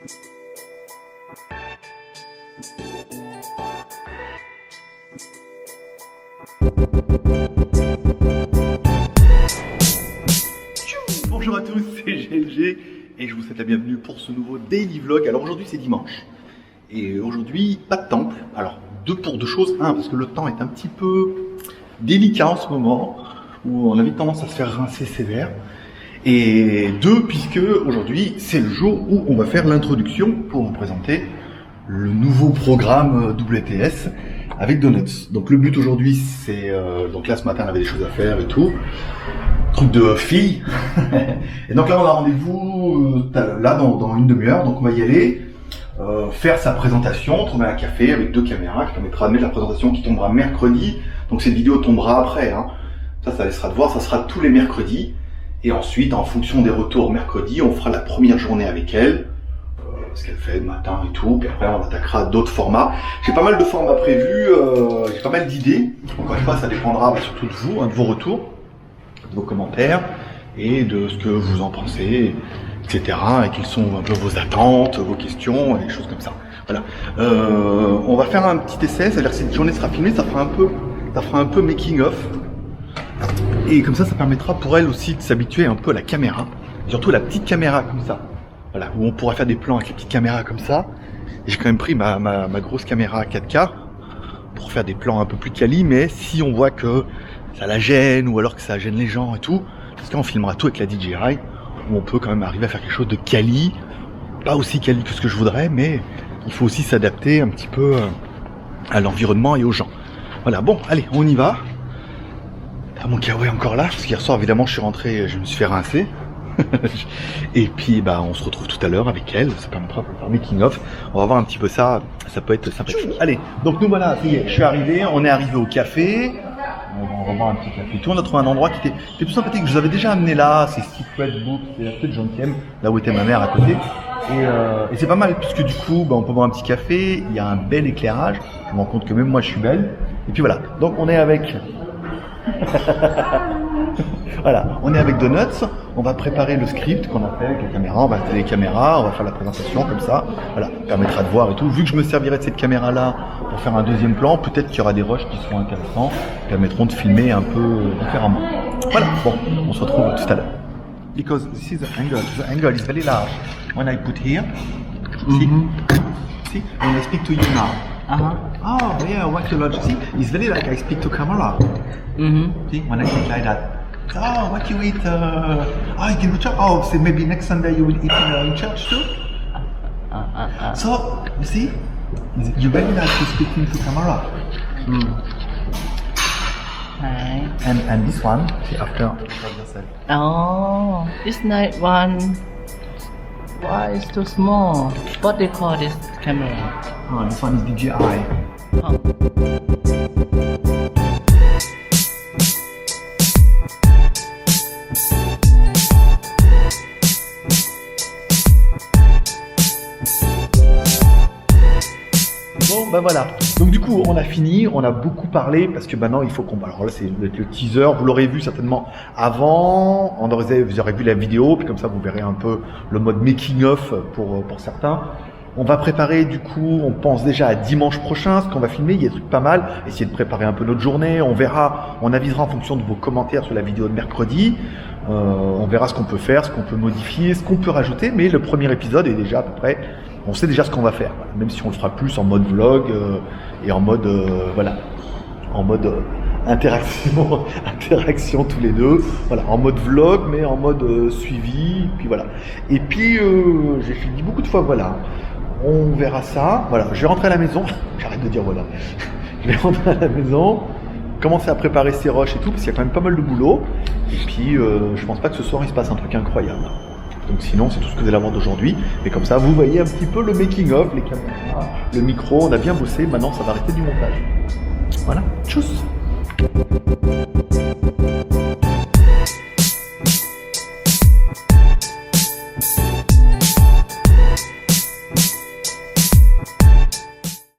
Bonjour à tous, c'est GLG et je vous souhaite la bienvenue pour ce nouveau daily vlog. Alors aujourd'hui c'est dimanche et aujourd'hui pas de temple. Alors deux choses. Un, parce que le temps est un petit peu délicat en ce moment où on a vite tendance à se faire rincer sévère. Et deux, puisque aujourd'hui c'est le jour où on va faire l'introduction pour vous présenter le nouveau programme WTS avec Donuts. Donc le but aujourd'hui c'est, donc là ce matin on avait des choses à faire et tout, truc de filles. Et donc là on a rendez-vous là dans une demi-heure, donc on va y aller, faire sa présentation, trouver un café avec 2 caméras qui permettra de mettre la présentation qui tombera mercredi. Donc cette vidéo tombera après, hein. Ça laissera de voir, ça sera tous les mercredis. Et ensuite, en fonction des retours mercredi, on fera la première journée avec elle, ce qu'elle fait le matin et tout, puis après on attaquera d'autres formats. J'ai pas mal de formats prévus, j'ai pas mal d'idées. Encore une fois, ça dépendra surtout de vous, hein, de vos retours, de vos commentaires, et de ce que vous en pensez, etc. Et quelles sont un peu vos attentes, vos questions, et des choses comme ça. Voilà. On va faire un petit essai, c'est-à-dire que cette journée sera filmée, ça fera un peu making of. Et comme ça permettra pour elle aussi de s'habituer un peu à la caméra, surtout la petite caméra comme ça, voilà, où on pourra faire des plans avec les petites caméras comme ça. Et j'ai quand même pris ma grosse caméra 4K pour faire des plans un peu plus quali, mais si on voit que ça la gêne ou alors que ça gêne les gens et tout, parce qu'on filmera tout avec la DJI, où on peut quand même arriver à faire quelque chose de quali, pas aussi quali que ce que je voudrais, mais il faut aussi s'adapter un petit peu à l'environnement et aux gens. Voilà, bon, allez, on y va. Ah, mon kawaii est encore là, parce qu'hier soir évidemment je suis rentré, je me suis fait rincer. Et puis bah on se retrouve tout à l'heure avec elle, ça permettra de faire making of. On va voir un petit peu ça, ça peut être sympa. Allez, donc nous voilà, ça y est, je suis arrivé, on est arrivé au café. On va boire un petit café. Tout, on a trouvé un endroit qui était tout sympathique. Je vous avais déjà amené là, c'est Secret Book, c'est la petite Gentième, là où était ma mère à côté. Et c'est pas mal, puisque du coup, bah, on peut boire un petit café, il y a un bel éclairage. Je me rends compte que même moi je suis belle. Et puis voilà, donc on est avec... Voilà, on est avec Donuts, on va préparer le script qu'on a fait avec la caméra, on va installer les caméras, on va faire la présentation comme ça, voilà, permettra de voir et tout. Vu que je me servirai de cette caméra là pour faire un deuxième plan, peut-être qu'il y aura des rushs qui seront intéressants, permettront de filmer un peu différemment. Voilà, bon, on se retrouve tout à l'heure. Because this is the angle is very large. When I put here, see, when I speak to you now. Oh yeah, what you lodge? See, it's very like I speak to camera. See, when I speak like that. Oh, what you eat? Oh, you can go church. Oh, so maybe next Sunday you will eat in church too. So you see, you very like to speaking to camera. Hi. And this one, see, after yourself. Oh, this night one. Why is too small? What they call this camera? Oh, this one is DJI. Oh. Bon, ben voilà. Donc du coup, on a fini, on a beaucoup parlé parce que maintenant il faut qu'on... Alors là, c'est le teaser, vous l'aurez vu certainement avant, vous aurez vu la vidéo, puis comme ça vous verrez un peu le mode making of pour certains. On va préparer du coup, on pense déjà à dimanche prochain, ce qu'on va filmer, il y a des trucs pas mal, essayer de préparer un peu notre journée, on verra, on avisera en fonction de vos commentaires sur la vidéo de mercredi, on verra ce qu'on peut faire, ce qu'on peut modifier, ce qu'on peut rajouter, mais le premier épisode est déjà à peu près, on sait déjà ce qu'on va faire, voilà. Même si on le fera plus en mode vlog et en mode, voilà, en mode interaction tous les deux, voilà, en mode vlog mais en mode suivi, puis voilà. Et puis j'ai dit beaucoup de fois voilà. On verra ça. Voilà, je vais rentrer à la maison. J'arrête de dire voilà. Je vais rentrer à la maison, commencer à préparer ces rushs et tout, parce qu'il y a quand même pas mal de boulot. Et puis, je pense pas que ce soir il se passe un truc incroyable. Donc sinon, c'est tout ce que vous allez avoir d'aujourd'hui. Mais comme ça, vous voyez un petit peu le making of, les caméras, le micro. On a bien bossé. Maintenant, ça va arrêter du montage. Voilà. Tchuss.